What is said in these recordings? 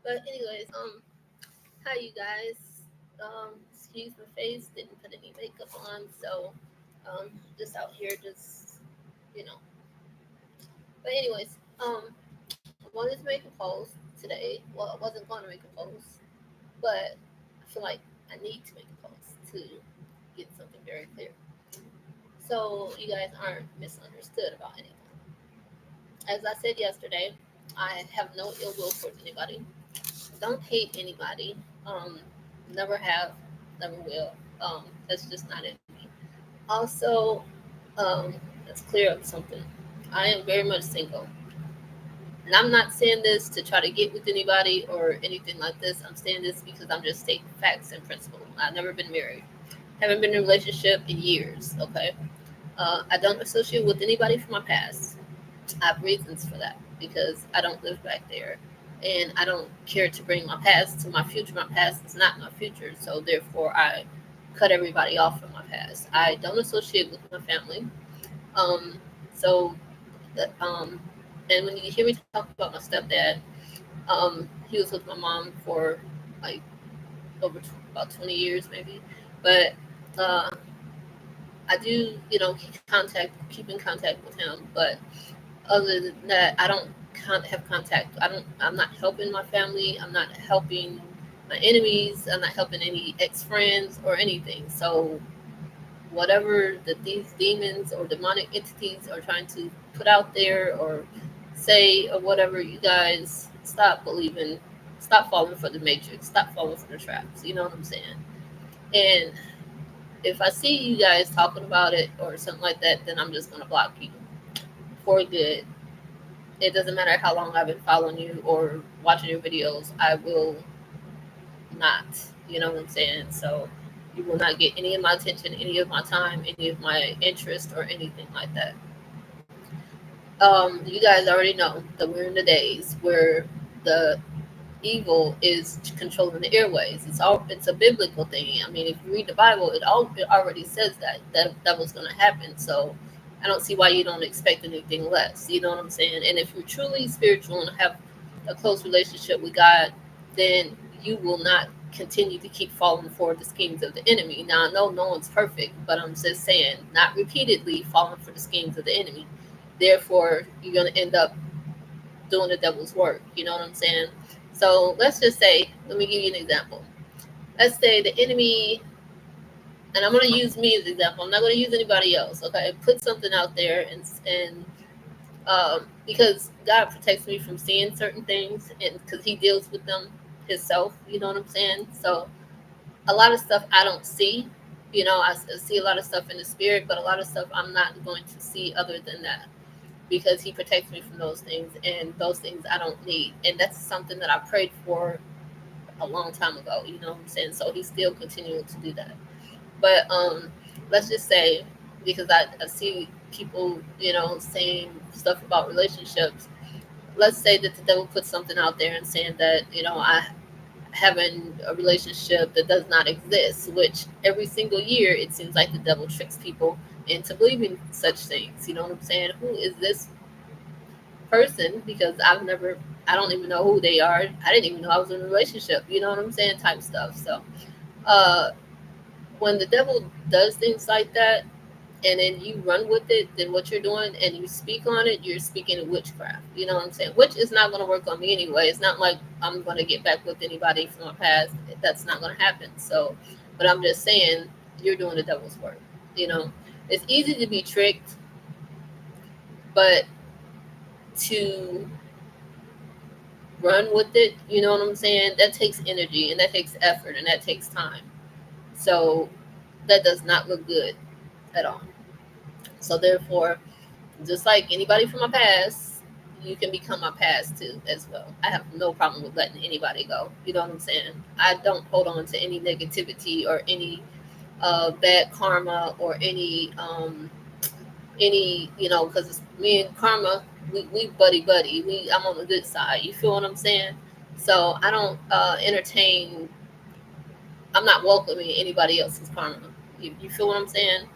But anyways, hi you guys. Excuse my face, didn't put any makeup on, so just out here, just you know. But anyways, I wanted to make a post today. Well, I wasn't going to make a post, but I feel like I need to make a post to get something very clear, so you guys aren't misunderstood about anything. As I said yesterday, I have no ill will towards anybody. Don't hate anybody. Um, Never have, never will. That's just not in me. Also, let's clear up something. I am very much single. And I'm not saying this to try to get with anybody or anything like this. I'm saying this because I'm just stating facts and principle. I've never been married. Haven't been in a relationship in years, okay? I don't associate with anybody from my past. I have reasons for that because I don't live back there. And I don't care to bring my past to my future. My past is not my future. So therefore, I cut everybody off from my past. I don't associate with my family. Um, so, that, and when you hear me talk about my stepdad, he was with my mom for like about 20 years maybe. But uh, I do, keep in contact with him. But other than that, I don't have contact. I'm not helping my family. I'm not helping my enemies. I'm not helping any ex friends or anything. So whatever that these demons or demonic entities are trying to put out there or say or whatever, you guys stop believing, stop falling for the matrix, stop falling for the traps. You know what I'm saying? And if I see you guys talking about it or something like that, then I'm just gonna block you for good. It doesn't matter how long I've been following you or watching your videos. I will not. You know what I'm saying? So you will not get any of my attention, any of my time, any of my interest, or anything like that. You guys already know that we're in the days where the evil is controlling the airways. It's a biblical thing. I mean, if you read the Bible, it already says that was going to happen. So I don't see why you don't expect anything less. You know what I'm saying? And if you're truly spiritual and have a close relationship with God, then you will not continue to keep falling for the schemes of the enemy. Now I know no one's perfect, but I'm just saying, not repeatedly falling for the schemes of the enemy. Therefore, you're going to end up doing the devil's work. You know what I'm saying? So let's just say, let me give you an example. Let's say the enemy, and I'm going to use me as an example. I'm not going to use anybody else. Okay, put something out there, and because God protects me from seeing certain things, and because He deals with them Himself. You know what I'm saying? So a lot of stuff I don't see. I see a lot of stuff in the spirit, but a lot of stuff I'm not going to see other than that because He protects me from those things, and those things I don't need. And that's something that I prayed for a long time ago. You know what I'm saying? So He's still continuing to do that. But let's just say, because I see people, saying stuff about relationships. Let's say that the devil puts something out there and saying that I having a relationship that does not exist, which every single year it seems like the devil tricks people into believing such things. You know what I'm saying? Who is this person? Because I don't even know who they are. I didn't even know I was in a relationship. You know what I'm saying? Type stuff. So, uh, when the devil does things like that, and then you run with it, then what you're doing and you speak on it, you're speaking witchcraft. You know what I'm saying? Which is not going to work on me anyway. It's not like I'm going to get back with anybody from my past. That's not going to happen. So, but I'm just saying, you're doing the devil's work. You know, it's easy to be tricked, but to run with it, you know what I'm saying? That takes energy and that takes effort and that takes time. So, that does not look good at all. So, therefore, just like anybody from my past, you can become my past too as well. I have no problem with letting anybody go. You know what I'm saying? I don't hold on to any negativity or any bad karma or any because me and karma, we buddy. I'm on the good side. You feel what I'm saying? So I don't entertain. I'm not welcoming anybody else's karma. You feel what I'm saying?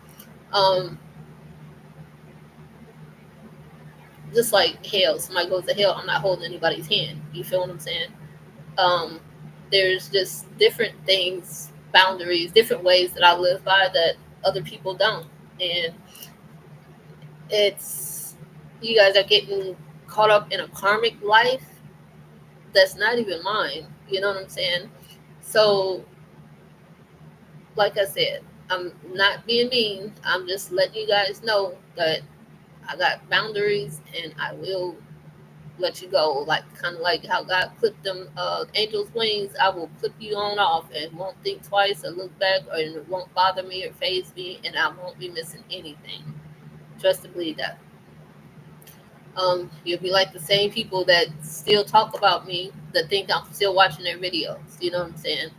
Um, just like hell, somebody goes to hell, I'm not holding anybody's hand. You feel what I'm saying? Um, there's just different things, boundaries, different ways that I live by that other people don't. And it's, you guys are getting caught up in a karmic life that's not even mine. You know what I'm saying? So, like I said, I'm not being mean. I'm just letting you guys know that I got boundaries and I will let you go. Like, kind of like how God clipped them angels' wings. I will clip you on off and won't think twice or look back, or it won't bother me or phase me, and I won't be missing anything. Trust and believe that. You'll be like the same people that still talk about me, that think I'm still watching their videos. You know what I'm saying?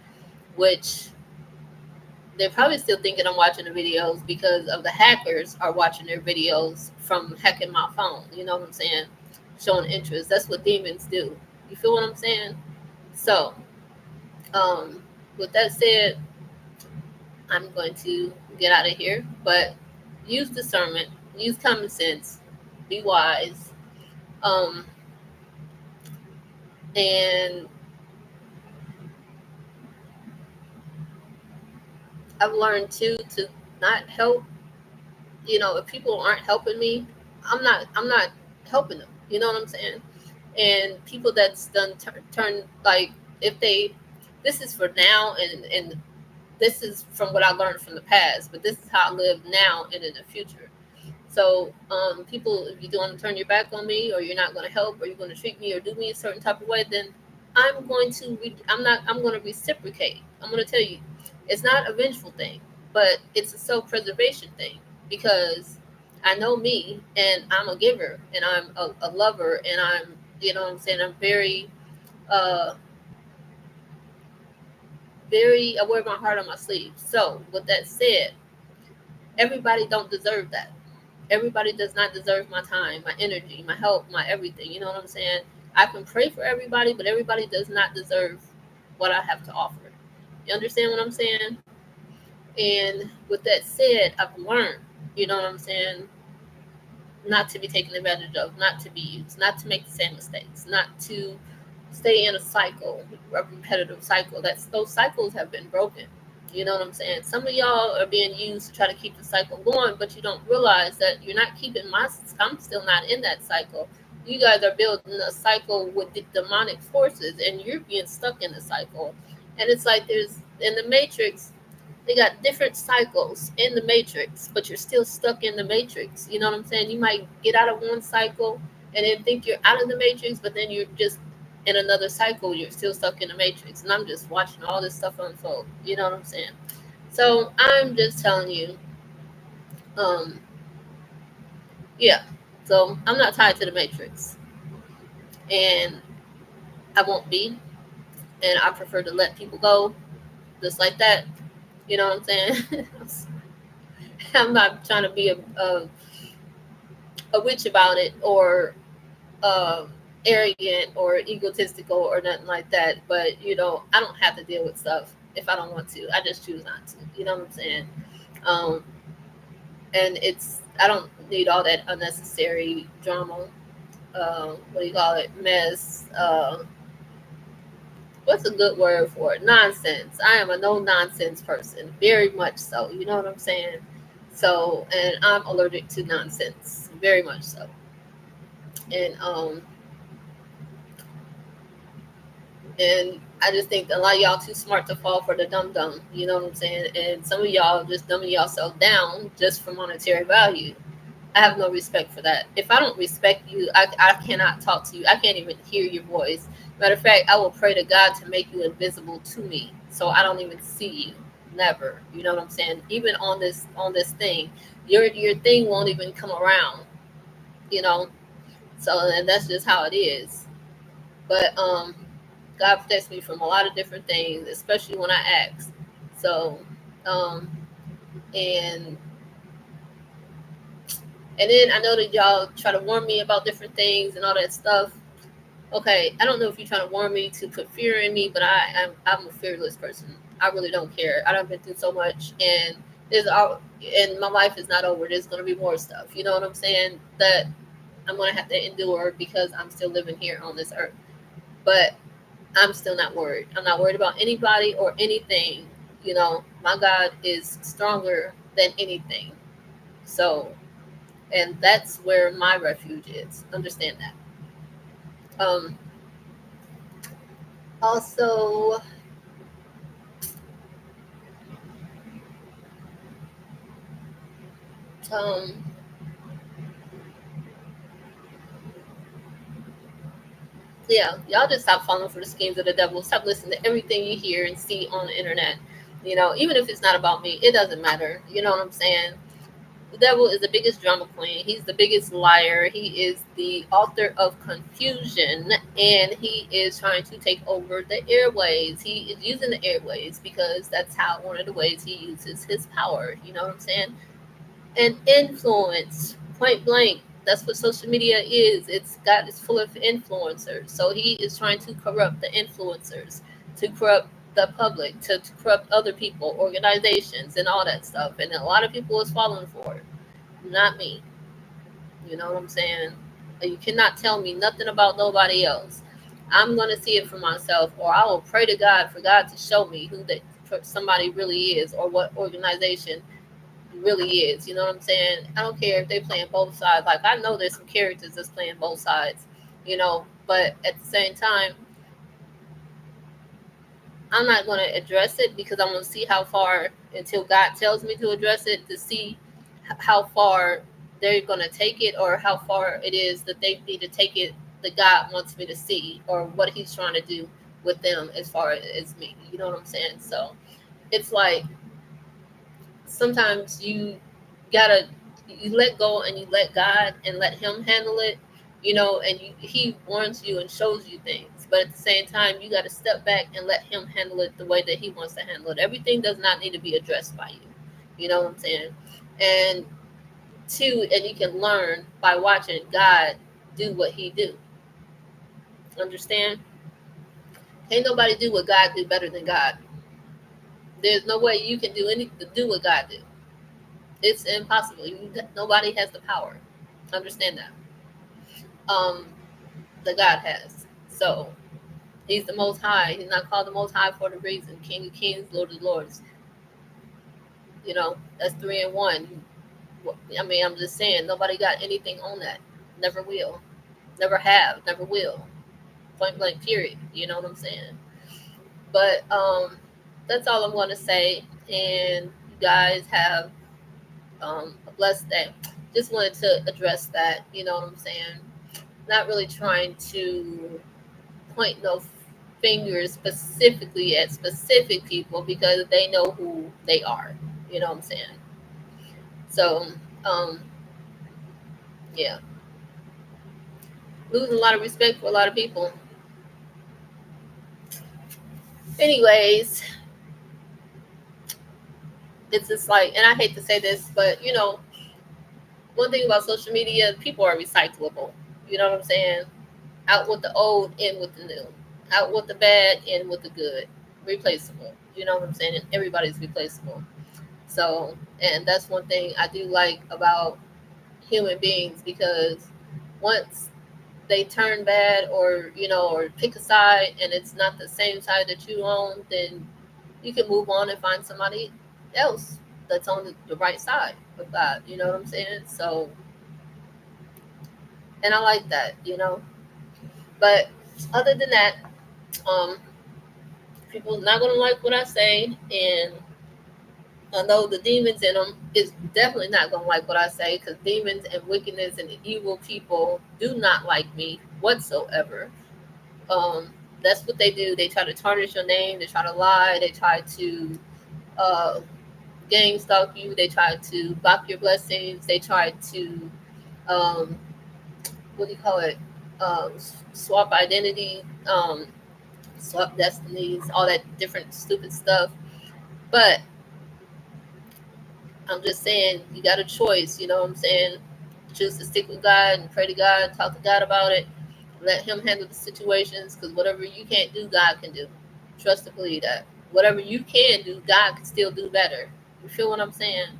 Which they're probably still thinking I'm watching the videos because of the hackers are watching their videos from hacking my phone. You know what I'm saying? Showing interest. That's what demons do. You feel what I'm saying? So, um, with that said, I'm going to get out of here. But use discernment, use common sense, be wise, um, and I've learned too to not help. You know, if people aren't helping me, I'm not helping them. You know what I'm saying? And people that's done turn, like, if they, this is for now, and this is from what I learned from the past, but this is how I live now and in the future. So, people, if you don't want to turn your back on me, or you're not going to help, or you're going to treat me or do me a certain type of way, then I'm going to, I'm going to reciprocate. I'm going to tell you, it's not a vengeful thing, but it's a self-preservation thing, because I know me, and I'm a giver, and I'm a lover, and I'm, you know what I'm saying, I'm very, uh, I wear my heart on my sleeve. So, with that said, everybody don't deserve that. Everybody does not deserve my time, my energy, my help, my everything. You know what I'm saying? I can pray for everybody, but everybody does not deserve what I have to offer. You understand what I'm saying? And with that said, I've learned, you know what I'm saying, not to be taken advantage of, not to be used, not to make the same mistakes, not to stay in a cycle, a repetitive cycle. That's, those cycles have been broken. You know what I'm saying? Some of y'all are being used to try to keep the cycle going, but you don't realize that you're not keeping my. I'm still not in that cycle. You guys are building a cycle with the demonic forces, and you're being stuck in the cycle. And it's like there's, in the Matrix, they got different cycles in the matrix, but you're still stuck in the matrix. You know what I'm saying? You might get out of one cycle and then think you're out of the matrix, but then you're just in another cycle. You're still stuck in the matrix. And I'm just watching all this stuff unfold. You know what I'm saying? So I'm just telling you, um, yeah. So I'm not tied to the matrix, and I won't be. And I prefer to let people go just like that. You know what I'm saying? I'm not trying to be a witch about it, or um, arrogant or egotistical or nothing like that. But I don't have to deal with stuff if I don't want to. I just choose not to. You know what I'm saying? Um, and I don't need all that unnecessary drama. What do you call it? Mess. What's a good word for it? Nonsense. I am a no nonsense person, very much so. You know what I'm saying? So, and I'm allergic to nonsense, very much so. And And I just think a lot of y'all too smart to fall for the dumb dumb. You know what I'm saying? And some of y'all just dumbing yourself down just for monetary value. I have no respect for that. If I don't respect you, I cannot talk to you. I can't even hear your voice. Matter of fact, I will pray to God to make you invisible to me, so I don't even see you. Never. You know what I'm saying? Even on this thing, your thing won't even come around. You know. So, and that's just how it is. But God protects me from a lot of different things, especially when I ask. So, um, and and then I know that y'all try to warn me about different things and all that stuff. Okay, I don't know if you're trying to warn me to put fear in me, but I'm a fearless person. I really don't care. I've been through so much, and and my life is not over. There's gonna be more stuff. You know what I'm saying? That I'm gonna have to endure because I'm still living here on this earth. But I'm still not worried. I'm not worried about anybody or anything. My God is stronger than anything. So, and that's where my refuge is. Understand that. Also, um, yeah, y'all just stop falling for the schemes of the devil. Stop listening to everything you hear and see on the internet. Even if it's not about me, it doesn't matter. You know what I'm saying? The devil is the biggest drama queen. He's the biggest liar. He is the author of confusion, and he is trying to take over the airways. He is using the airways because that's how one of the ways he uses his power. You know what I'm saying? And influence, point blank. That's what social media is. It's full of influencers. So he is trying to corrupt the influencers, to corrupt the public, to corrupt other people, organizations, and all that stuff. And a lot of people is falling for it. Not me. You know what I'm saying? You cannot tell me nothing about nobody else. I'm gonna see it for myself, or I will pray to God for God to show me who that somebody really is, or what organization really is. You know what I'm saying? I don't care if they playing both sides. Like, I know there's some characters that's playing both sides, but at the same time, I'm not going to address it because I'm going to see how far, until God tells me to address it, to see how far they're going to take it, or how far it is that they need to take it that God wants me to see, or what He's trying to do with them as far as me. You know what I'm saying? So it's like, sometimes gotta you let go and you let God and let Him handle it, and He warns you and shows you things. But at the same time, you got to step back and let Him handle it the way that He wants to handle it. Everything does not need to be addressed by you. You know what I'm saying? And two, and you can learn by watching God do what He do. Understand? Ain't nobody do what God do better than God. There's no way you can do what God do. It's impossible. Nobody has the power. Understand that. Um, the God has. So He's the Most High. He's not called the Most High for the reason. King of Kings, Lord of Lords. That's three in one. I mean, I'm just saying, nobody got anything on that. Never will. Never have. Never will. Point blank. Period. You know what I'm saying? But that's all I'm going to say. And you guys have a blessed day. Just wanted to address that. You know what I'm saying? Not really trying to point no fingers specifically at specific people because they know who they are. You know what I'm saying? So, um, yeah, losing a lot of respect for a lot of people. Anyways, it's just like, and I hate to say this, but one thing about social media, people are recyclable. You know what I'm saying? Out with the old, in with the new. Out with the bad, in with the good. Replaceable. You know what I'm saying? And everybody's replaceable. So, and that's one thing I do like about human beings, because once they turn bad, or pick a side and it's not the same side that you own, then you can move on and find somebody else that's on the right side of God. You know what I'm saying? So, and I like that. But other than that, um, people not gonna like what I say, and I know the demons in them is definitely not gonna like what I say, because demons and wickedness and evil people do not like me whatsoever. Um, that's what they do. They try to tarnish your name. They try to lie. They try to uh, gang stalk you. They try to block your blessings. They try to um, what do you call it? Swap identity, swap destinies, all that different stupid stuff. But I'm just saying, you got a choice. You know what I'm saying? Choose to stick with God and pray to God, talk to God about it, let Him handle the situations. Because whatever you can't do, God can do. Trust and believe that. Whatever you can do, God can still do better. You feel what I'm saying?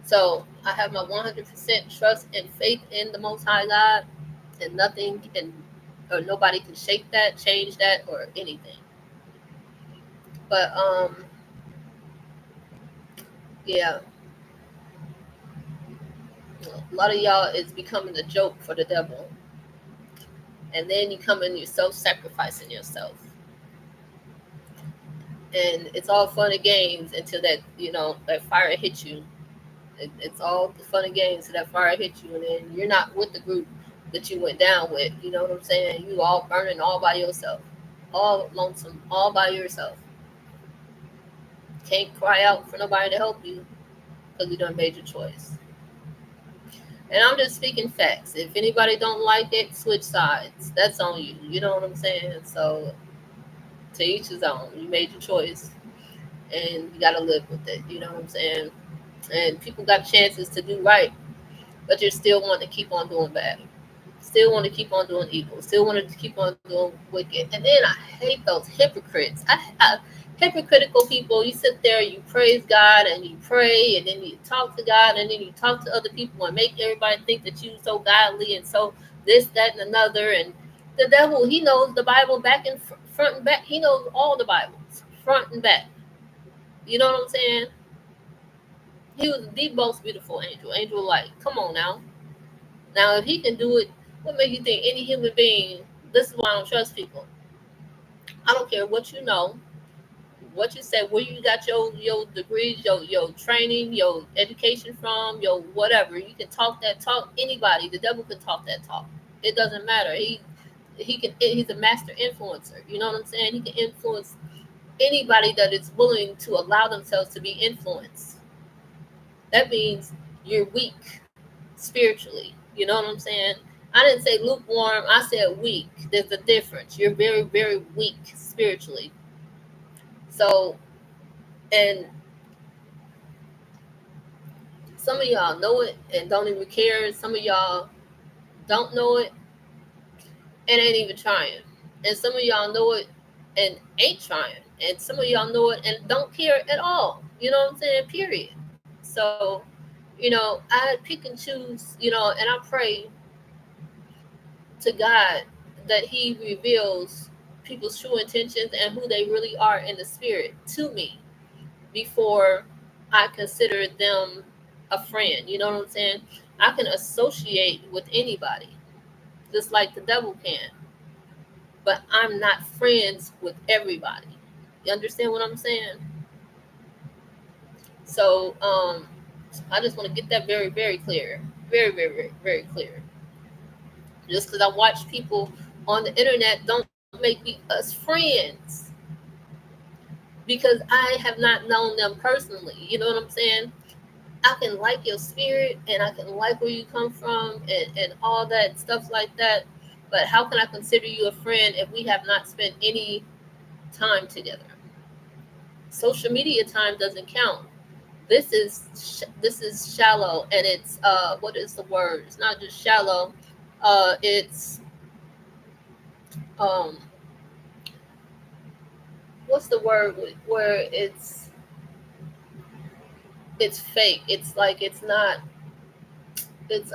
So I have my 100% trust and faith in the Most High God, and nothing can or nobody can shake that, change that, or anything. But yeah, a lot of y'all is becoming a joke for the devil, and then you come in yourself sacrificing yourself, and it's all fun and games until that that fire hits you. It's all the fun and games until that fire hits you, and then you're not with the group that you went down with. You know what I'm saying? You all burning all by yourself, all lonesome, all by yourself. Can't cry out for nobody to help you because you done made your choice. And I'm just speaking facts. If anybody don't like it, switch sides. That's on you. You know what I'm saying? So to each his own. You made your choice, and you gotta live with it. You know what I'm saying? And people got chances to do right, but you still want to keep on doing bad. Still want to keep on doing evil. Still want to keep on doing wicked. And then I hate those hypocrites. Hypocritical people. You sit there, you praise God, and you pray, and then you talk to God, and then you talk to other people, and make everybody think that you so godly and so this, that, and another. And the devil, he knows the Bible back and front and back. He knows all the Bibles front and back. You know what I'm saying? He was the most beautiful angel, angel of light. Come on now. Now, if he can do it, what makes you think any human being? This is why I don't trust people. I don't care what you know, what you say, where you got your degrees, your training, your education from, your whatever. You can talk that talk. Anybody, the devil can talk that talk. It doesn't matter. He can. He's a master influencer. You know what I'm saying? He can influence anybody that is willing to allow themselves to be influenced. That means you're weak spiritually. You know what I'm saying? I didn't say lukewarm. I said weak. There's a difference. You're very, very weak spiritually. So, and some of y'all know it and don't even care. Some of y'all don't know it and ain't even trying. And some of y'all know it and ain't trying. And some of y'all know it and don't care at all. You know what I'm saying? Period. So, I pick and choose, and I pray to God that He reveals people's true intentions and who they really are in the spirit to me before I consider them a friend. You know what I'm saying? I can associate with anybody, just like the devil can, but I'm not friends with everybody. You understand what I'm saying? So, I just want to get that very, very clear. Very, very, very, very clear. Just because I watch people on the internet don't make me us friends because I have not known them personally. You know what I'm saying? I can like your spirit and I can like where you come from and all that stuff like that. But how can I consider you a friend if we have not spent any time together? Social media time doesn't count. This is shallow, and it's what is the word? It's not just shallow. It's um what's the word where it's fake. It's like it's not. It's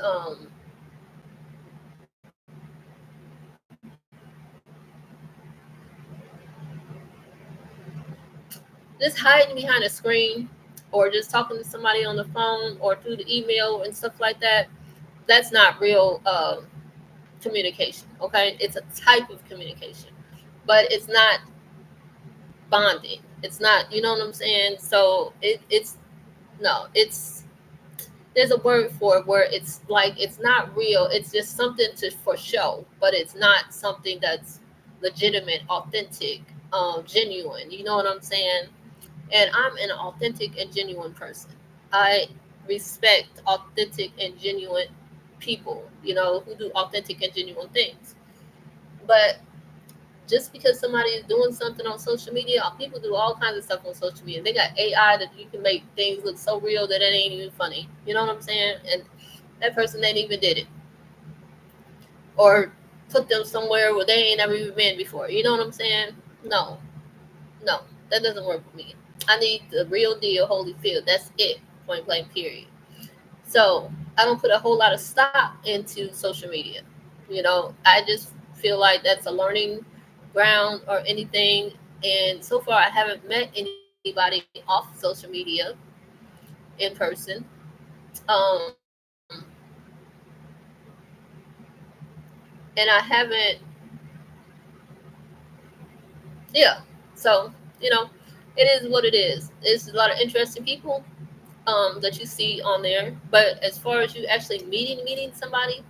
just hiding behind a screen or just talking to somebody on the phone or through the email and stuff like that. That's not real communication. Okay, it's a type of communication, but it's not bonding. It's not. You know what I'm saying? So it's no. It's there's a word for it where it's like it's not real. It's just something to for show, but it's not something that's legitimate, authentic, genuine. You know what I'm saying? And I'm an authentic and genuine person. I respect authentic and genuine people, who do authentic and genuine things. But just because somebody is doing something on social media, people do all kinds of stuff on social media. They got AI that you can make things look so real that it ain't even funny. You know what I'm saying? And that person ain't even did it. Or put them somewhere where they ain't never even been before. You know what I'm saying? No, no, that doesn't work for me. I need the real deal, Holyfield. That's it. Point blank, period. So I don't put a whole lot of stock into social media. I just feel like that's a learning ground or anything. And so far, I haven't met anybody off social media in person. Um, and I haven't, yeah. So, you know, it is what it is. It's a lot of interesting people that you see on there. But as far as you actually meeting somebody,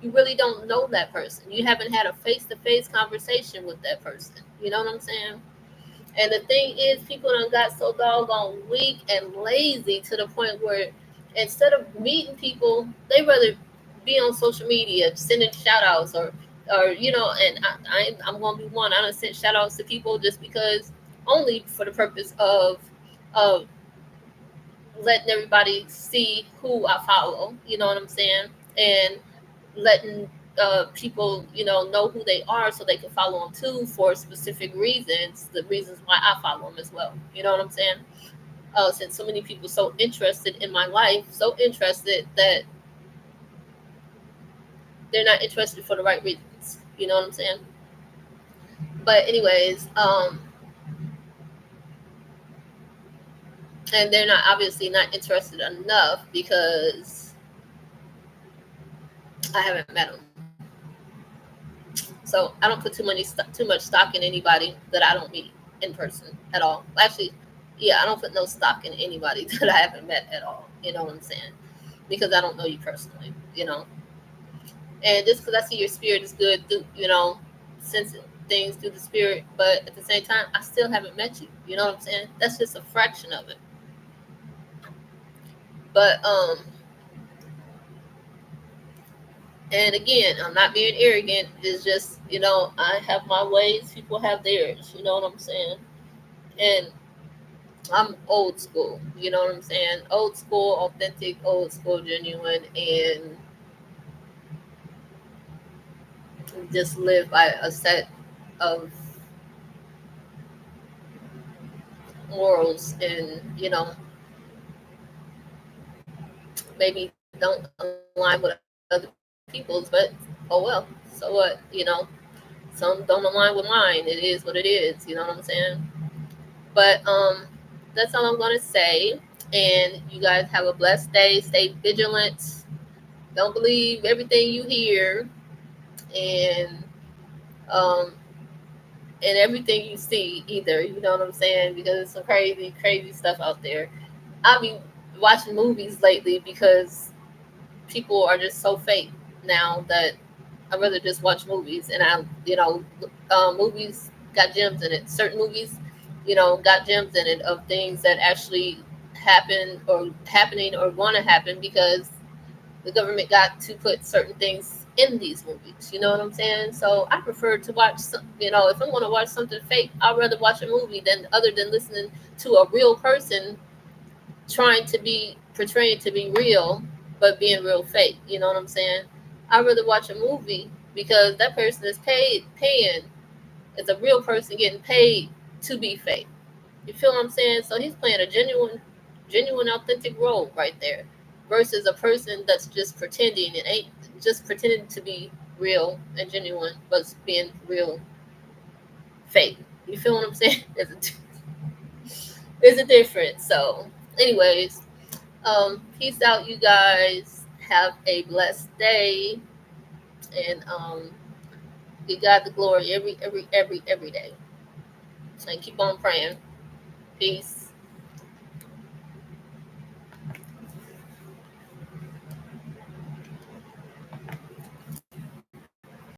you really don't know that person. You haven't had a face to face conversation with that person. You know what I'm saying? And the thing is, people done got so doggone weak and lazy to the point where instead of meeting people, they rather be on social media sending shout outs or and I'm going to be one. I done sent shout outs to people just because, only for the purpose of letting everybody see who I follow. You know what I'm saying? And letting people, know who they are so they can follow them too for specific reasons, the reasons why I follow them as well. You know what I'm saying? Since so many people so interested in my life, so interested that they're not interested for the right reasons. You know what I'm saying? But anyways, and they're not obviously not interested enough because I haven't met them. So I don't put too much stock in anybody that I don't meet in person at all. Actually, yeah, I don't put no stock in anybody that I haven't met at all. You know what I'm saying? Because I don't know you personally. And just because I see your spirit is good through, sensing things through the spirit, but at the same time, I still haven't met you. You know what I'm saying? That's just a fraction of it. But and again, I'm not being arrogant. It's just, I have my ways, people have theirs. You know what I'm saying? And I'm old school. You know what I'm saying? Old school, authentic, old school, genuine, and just live by a set of morals, and maybe don't align with other people's, but oh well. So what? Some don't align with mine. It is what it is. You know what I'm saying? But that's all I'm gonna say. And you guys have a blessed day. Stay vigilant. Don't believe everything you hear, and um, and everything you see either. You know what I'm saying? Because there's some crazy, crazy stuff out there. I've been watching movies lately because people are just so fake now that I'd rather just watch movies. And movies got gems in it. Certain movies, got gems in it of things that actually happen or happening or want to happen because the government got to put certain things in these movies. You know what I'm saying? So I prefer to watch, if I'm going to watch something fake, I'd rather watch a movie than other than listening to a real person trying to be portraying to be real, but being real fake. You know what I'm saying? I'd rather watch a movie because that person is paying. It's a real person getting paid to be fake. You feel what I'm saying? So he's playing a genuine, authentic role right there, versus a person that's just pretending and ain't just pretending to be real and genuine, but being real fake. You feel what I'm saying? There's a difference. So, anyways, peace out, you guys. Have a blessed day, and give God the glory every day. And keep on praying. Peace.